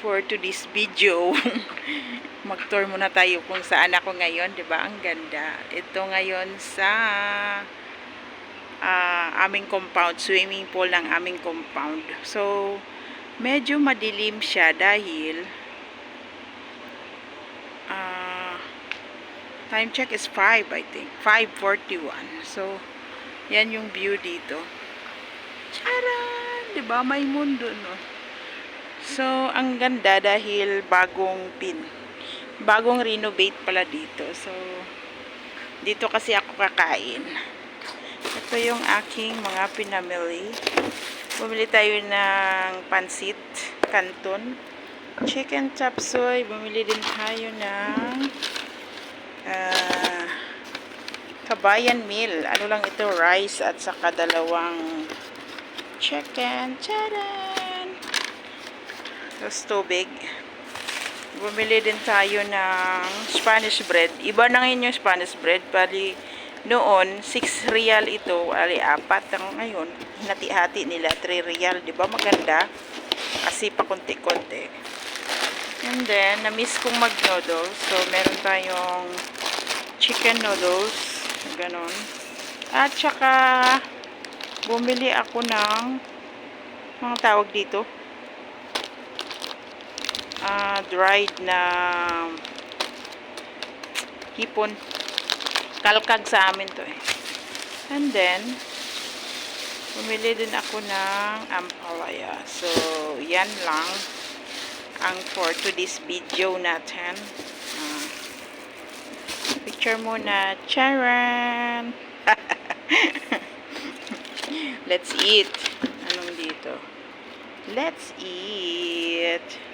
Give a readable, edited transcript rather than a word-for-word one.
for today's video. Mag-tour muna tayo kung saan ako ngayon, 'di ba? Ang ganda. Ito ngayon sa aming compound, swimming pool ng aming compound. So, medyo madilim siya dahil time check is 5, I think. 5:41. So, yan yung view dito. Charan! 'Di ba? May mundo, no? So, ang ganda dahil bagong renovate pala dito. So, dito kasi ako kakain. Ito yung aking mga pinamili. Bumili tayo ng pansit, canton, chicken chop suey. Bumili din tayo ng kabayan meal. Ano lang ito, rice at saka dalawang chicken. Charan! Tapos tubig. Bumili din tayo ng Spanish bread. Iba na ngayon yung Spanish bread. Bali, noon, 6 real ito. Bali, 4. Ngayon, hinati-hati nila, 3 real. Diba maganda? Kasi pa konti-konti. And then, na-miss kong mag-noodles. So, meron tayong chicken noodles. Ganon. At saka, bumili ako ng mga tawag dito. Dried na hipon. Kalkag sa amin to eh. And then, bumili din ako ng ampalaya. So, yan lang ang for today's video natin. Picture muna. Charan! Let's eat. Anong dito? Let's eat.